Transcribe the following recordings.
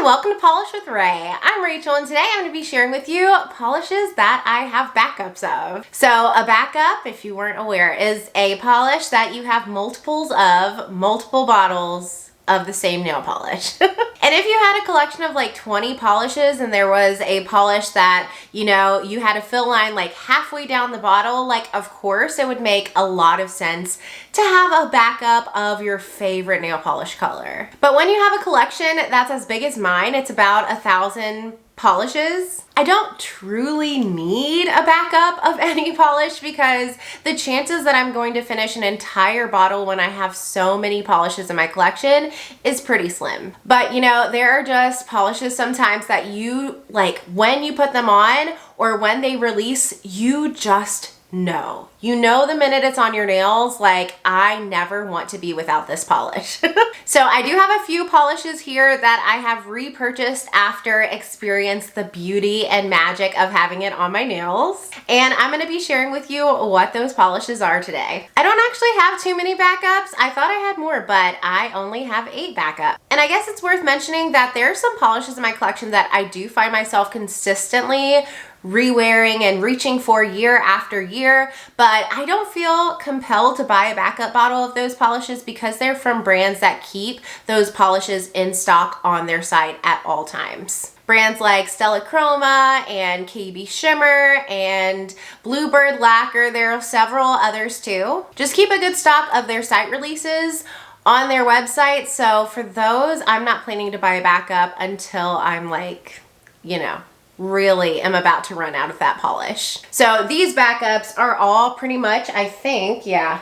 welcome to Polish with Ray. I'm Rachel and today I'm going to be sharing with you polishes that I have backups of. So a backup, if you weren't aware, is a polish that you have multiples of, multiple bottles of the same nail polish. And if you had a collection of like 20 polishes and there was a polish that, you know, you had a fill line like halfway down the bottle, like of course it would make a lot of sense to have a backup of your favorite nail polish color. But when you have a collection that's as big as mine, it's about 1,000 polishes, I don't truly need a backup of any polish because the chances that I'm going to finish an entire bottle when I have so many polishes in my collection is pretty slim. But you know, there are just polishes sometimes that you, like when you put them on or when they release, you just know. You know the minute it's on your nails, like I never want to be without this polish. So I do have a few polishes here that I have repurchased after experienced the beauty and magic of having it on my nails. And I'm going to be sharing with you what those polishes are today. I don't actually have too many backups. I thought I had more, but I only have 8 backups. And I guess it's worth mentioning that there are some polishes in my collection that I do find myself consistently re-wearing and reaching for year after year, but I don't feel compelled to buy a backup bottle of those polishes because they're from brands that keep those polishes in stock on their site at all times. Brands like Stella Chroma and KB Shimmer and Bluebird Lacquer, there are several others too. Just keep a good stock of their site releases on their website, so for those, I'm not planning to buy a backup until I'm like, you know, really am about to run out of that polish. So these backups are all pretty much, I think, yeah,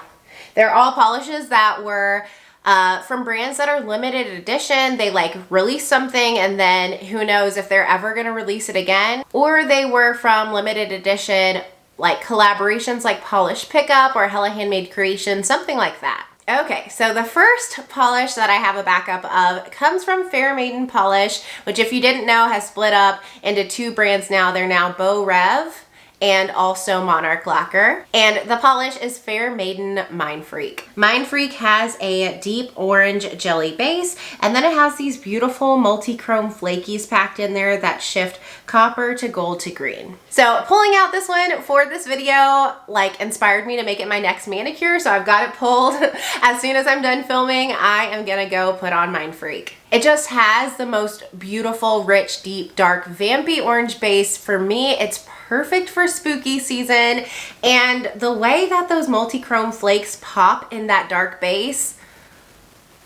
they're all polishes that were from brands that are limited edition. They like release something and then who knows if they're ever going to release it again, or they were from limited edition like collaborations like Polish Pickup or Hella Handmade Creation, something like that. Okay, so the first polish that I have a backup of comes from Maiden Polish, which if you didn't know has split up into 2 brands now. They're now Beau Rev and also Monarch Lacquer. And the polish is Maiden Mindfreak. Mindfreak has a deep orange jelly base, and then it has these beautiful multi-chrome flakies packed in there that shift copper to gold to green. So pulling out this one for this video like inspired me to make it my next manicure, so I've got it pulled. As soon as I'm done filming, I am gonna go put on Mindfreak. It just has the most beautiful, rich, deep, dark, vampy orange base. For me, it's perfect for spooky season, and the way that those multi-chrome flakes pop in that dark base,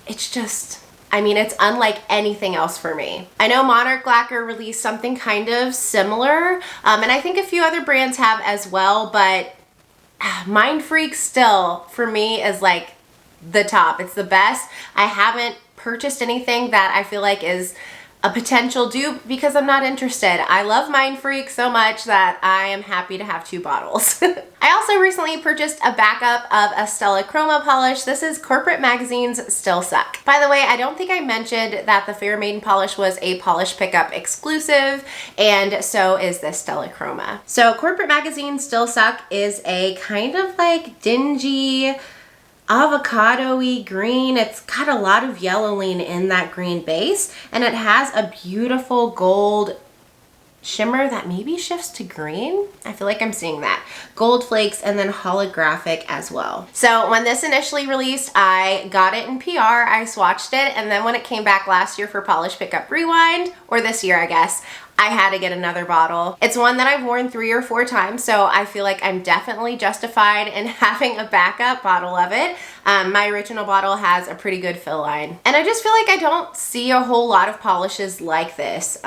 it's just, I mean, it's unlike anything else for me. I know Monarch Lacquer released something kind of similar, and I think a few other brands have as well, but Mindfreak still, for me, is like the top. It's the best. I haven't purchased anything that I feel like is a potential dupe because I'm not interested. I love Mindfreak so much that I am happy to have 2 bottles. I also recently purchased a backup of a Stella Chroma polish. This is Corporate Magazine's Still Suck. By the way, I don't think I mentioned that the Maiden Polish was a Polish Pickup exclusive, and so is this Stella Chroma. So Corporate Magazine Still Suck is a kind of like dingy, avocado-y green. It's got a lot of yellowing in that green base, and it has a beautiful gold shimmer that maybe shifts to green. I feel like I'm seeing that. Gold flakes and then holographic as well. So when this initially released, I got it in PR, I swatched it, and then when it came back last year for Polish Pickup Rewind, or this year I guess, I had to get another bottle. It's one that I've worn 3 or 4 times, so I feel like I'm definitely justified in having a backup bottle of it. My original bottle has a pretty good fill line. And I just feel like I don't see a whole lot of polishes like this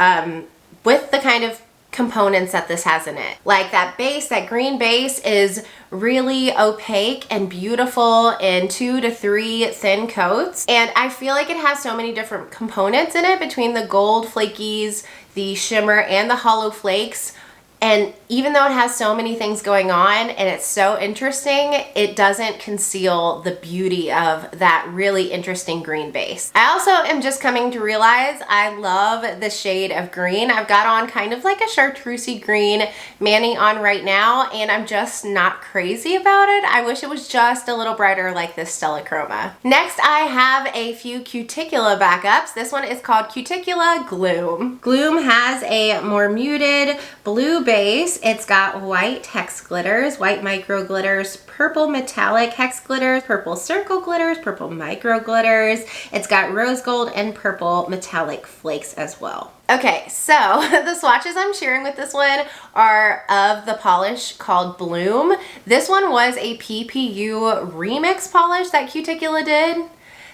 with the kind of components that this has in it. Like that base, that green base is really opaque and beautiful in 2 to 3 thin coats. And I feel like it has so many different components in it between the gold flakies, the shimmer, and the hollow flakes. And even though it has so many things going on and it's so interesting, it doesn't conceal the beauty of that really interesting green base. I also am just coming to realize I love the shade of green. I've got on kind of like a chartreusey green mani on right now, and I'm just not crazy about it. I wish it was just a little brighter like this Stella Chroma. Next, I have a few Cuticula backups. This one is called Cuticula Gloom. Gloom has a more muted blue base. It's got white hex glitters, white micro glitters, purple metallic hex glitters, purple circle glitters, purple micro glitters. It's got rose gold and purple metallic flakes as well. Okay, so the swatches I'm sharing with this one are of the polish called Bloom. This one was a PPU remix polish that Cuticula did.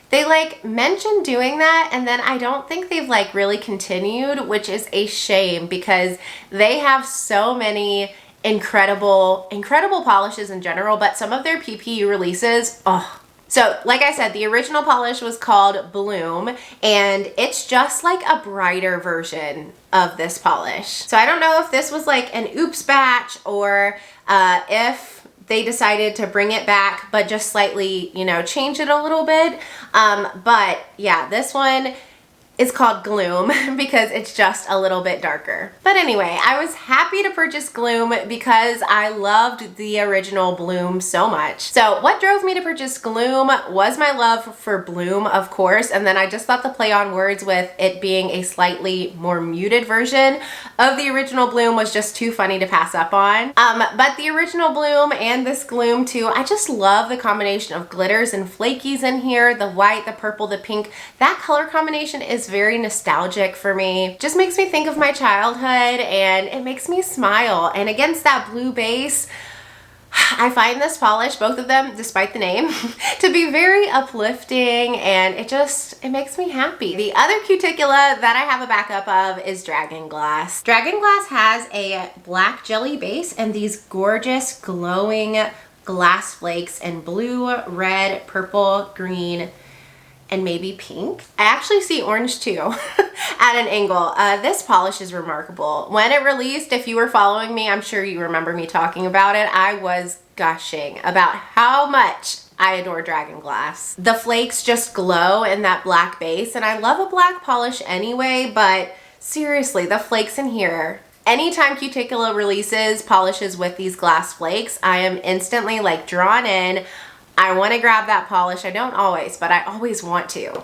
They like mentioned doing that, and then I don't think they've like really continued, which is a shame because they have so many incredible polishes in general, but some of their PPU releases, oh. So like I said, the original polish was called Bloom, and it's just like a brighter version of this polish. So I don't know if this was like an oops batch or if they decided to bring it back, but just slightly, you know, change it a little bit. But yeah, this one is called Gloom because it's just a little bit darker. But anyway, I was happy to purchase Gloom because I loved the original Bloom so much. So what drove me to purchase Gloom was my love for Bloom, of course, and then I just thought the play on words with it being a slightly more muted version of the original Bloom was just too funny to pass up on. But the original Bloom and this Gloom too, I just love the combination of glitters and flakies in here, the white, the purple, the pink. That color combination is very nostalgic for me. Just makes me think of my childhood and it makes me smile. And against that blue base, I find this polish, both of them, despite the name, to be very uplifting, and it makes me happy. The other Cuticula that I have a backup of is Dragon Glass. Dragon Glass has a black jelly base and these gorgeous glowing glass flakes in blue, red, purple, green, and maybe pink. I actually see orange too at an angle. This polish is remarkable. When it released, if you were following me, I'm sure you remember me talking about it. I was gushing about how much I adore Dragon Glass. The flakes just glow in that black base, and I love a black polish anyway, but seriously, the flakes in here, anytime Cuticula releases polishes with these glass flakes, I am instantly like drawn in. I want to grab that polish. I don't always, but I always want to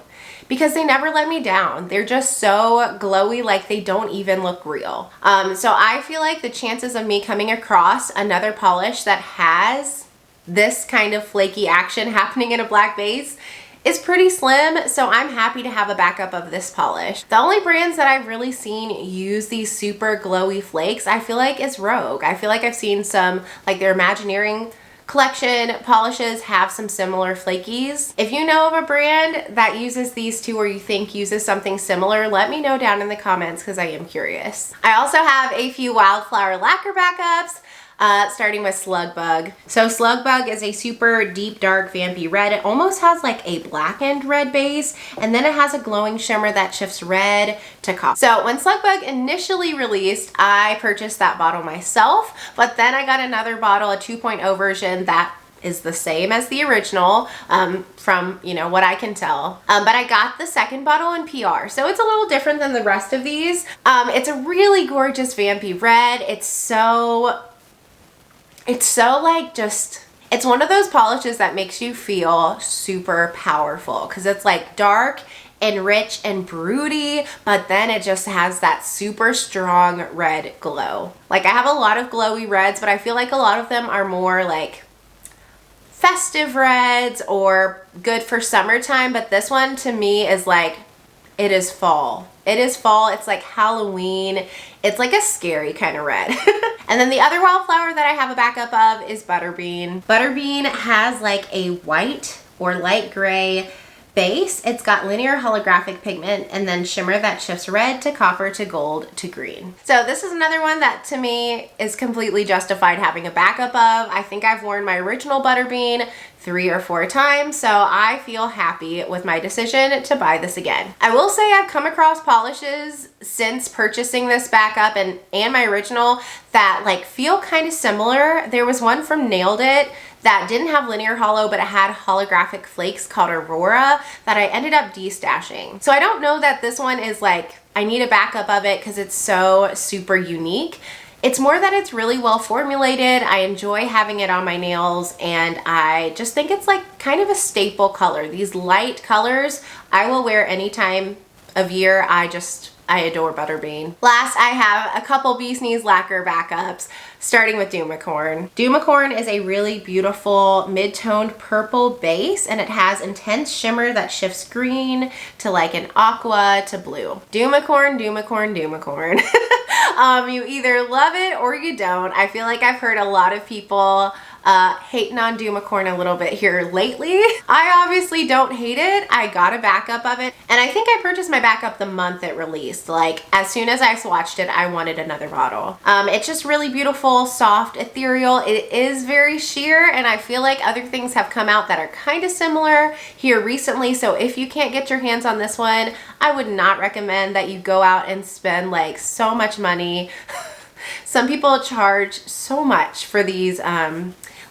because they never let me down. They're just so glowy, like they don't even look real. So I feel like the chances of me coming across another polish that has this kind of flaky action happening in a black base is pretty slim, so I'm happy to have a backup of this polish. The only brands that I've really seen use these super glowy flakes, I feel like, is Rogue. I feel like I've seen some, like their Imagineering collection polishes have some similar flakies. If you know of a brand that uses these two or you think uses something similar, let me know down in the comments because I am curious. I also have a few Wildflower lacquer backups. Starting with Slug Bug. So Slug Bug is a super deep dark vampy red. It almost has like a blackened red base, and then it has a glowing shimmer that shifts red to copper. So when Slug Bug initially released, I purchased that bottle myself, but then I got another bottle, a 2.0 version that is the same as the original from, you know, what I can tell. But I got the second bottle in PR, so it's a little different than the rest of these. It's a really gorgeous vampy red. It's so like just, it's one of those polishes that makes you feel super powerful because it's like dark and rich and broody, but then it just has that super strong red glow. Like I have a lot of glowy reds, but I feel like a lot of them are more like festive reds or good for summertime, but this one to me is like, it is fall. It is fall. It's like Halloween. It's like a scary kind of red. And then the other Wildflower that I have a backup of is Butterbean. Butterbean has like a white or light gray base, it's got linear holographic pigment and then shimmer that shifts red to copper to gold to green. So this is another one that to me is completely justified having a backup of. I think I've worn my original Butterbean 3 or 4 times, so I feel happy with my decision to buy this again. I will say I've come across polishes since purchasing this backup and my original that like feel kind of similar. There was one from Nailed It that didn't have linear holo, but it had holographic flakes called Aurora that I ended up destashing. So I don't know that this one is like, I need a backup of it because it's so super unique. It's more that it's really well formulated. I enjoy having it on my nails, and I just think it's like kind of a staple color. These light colors I will wear any time of year. I adore Butterbean. Last, I have a couple Bee's Knees Lacquer backups, starting with Doomicorn. Doomicorn is a really beautiful mid-toned purple base, and it has intense shimmer that shifts green to like an aqua to blue. Doomicorn, Doomicorn, Doomicorn. You either love it or you don't. I feel like I've heard a lot of people hating on Doomicorn a little bit here lately. I obviously don't hate it. I got a backup of it, and I think I purchased my backup the month it released. Like as soon as I swatched it, I wanted another bottle. It's just really beautiful, soft, ethereal. It is very sheer, and I feel like other things have come out that are kind of similar here recently. So if you can't get your hands on this one, I would not recommend that you go out and spend like so much money. Some people charge so much for these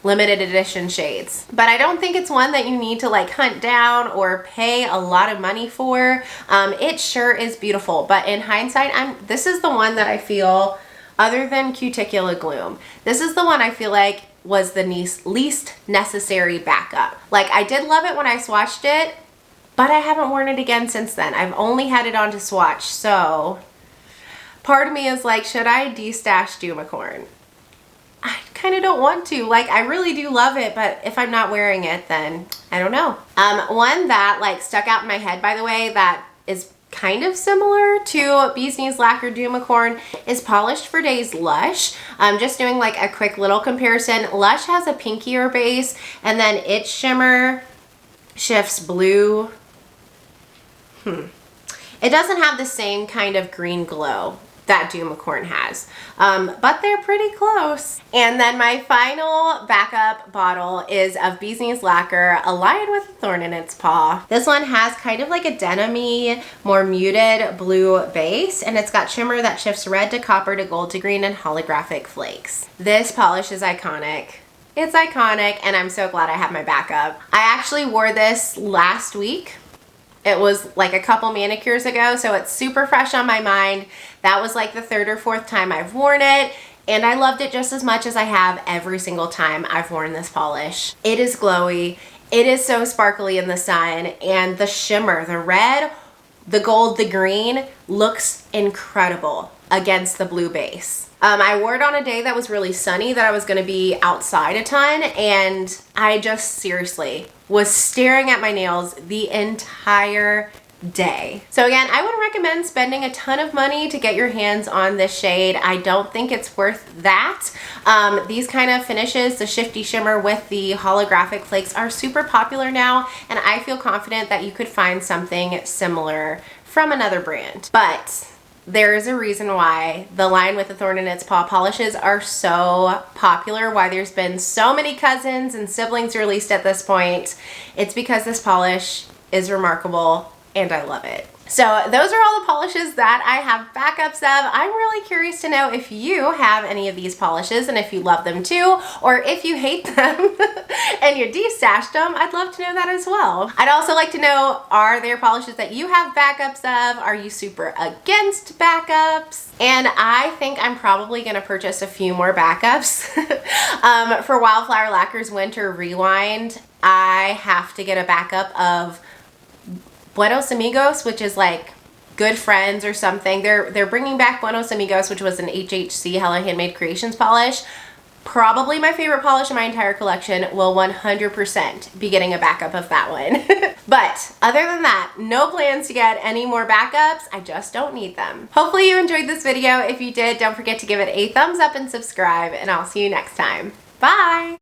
limited edition shades, but I don't think it's one that you need to like hunt down or pay a lot of money for. It sure is beautiful, but in hindsight, this is the one that I feel, other than Cuticula Gloom, this is the one I feel like was the least necessary backup. Like I did love it when I swatched it, but I haven't worn it again since then. I've only had it on to swatch, so part of me is like, should I destash Doomicorn? I kind of don't want to. Like, I really do love it, but if I'm not wearing it, then I don't know. One that like stuck out in my head, by the way, that is kind of similar to Bee's Knees Lacquer Doomicorn is Polished for Days Lush. Just doing like a quick little comparison. Lush has a pinkier base, and then its shimmer shifts blue. It doesn't have the same kind of green glow that Doomicorn has, but they're pretty close. And then my final backup bottle is of Bee's Knees Lacquer, A Lion with a Thorn in Its Paw. This one has kind of like a denim-y, more muted blue base, and it's got shimmer that shifts red to copper to gold to green and holographic flakes. This polish is iconic. It's iconic, and I'm so glad I have my backup. I actually wore this last week. It was like a couple manicures ago, so it's super fresh on my mind. That was like the 3rd or 4th time I've worn it, and I loved it just as much as I have every single time I've worn this polish. It is glowy. It is so sparkly in the sun, and the shimmer, the red, the gold, the green looks incredible against the blue base. I wore it on a day that was really sunny, that I was gonna be outside a ton, and I just seriously was staring at my nails the entire day. So again, I wouldn't recommend spending a ton of money to get your hands on this shade. I don't think it's worth that. These kind of finishes, the shifty shimmer with the holographic flakes, are super popular now, and I feel confident that you could find something similar from another brand. But there is a reason why the Lion with a Thorn in Its Paw polishes are so popular, why there's been so many cousins and siblings released at this point. It's because this polish is remarkable, and I love it. So those are all the polishes that I have backups of. I'm really curious to know if you have any of these polishes and if you love them too, or if you hate them and you destashed them. I'd love to know that as well. I'd also like to know, are there polishes that you have backups of? Are you super against backups? And I think I'm probably gonna purchase a few more backups. For Wildflower Lacquer's Winter Rewind, I have to get a backup of Buenos Amigos, which is like Good Friends or something. They're bringing back Buenos Amigos, which was an HHC Hella Handmade Creations polish. Probably my favorite polish in my entire collection. Will 100% be getting a backup of that one. But other than that, no plans to get any more backups. I just don't need them. Hopefully you enjoyed this video. If you did, don't forget to give it a thumbs up and subscribe, and I'll see you next time. Bye!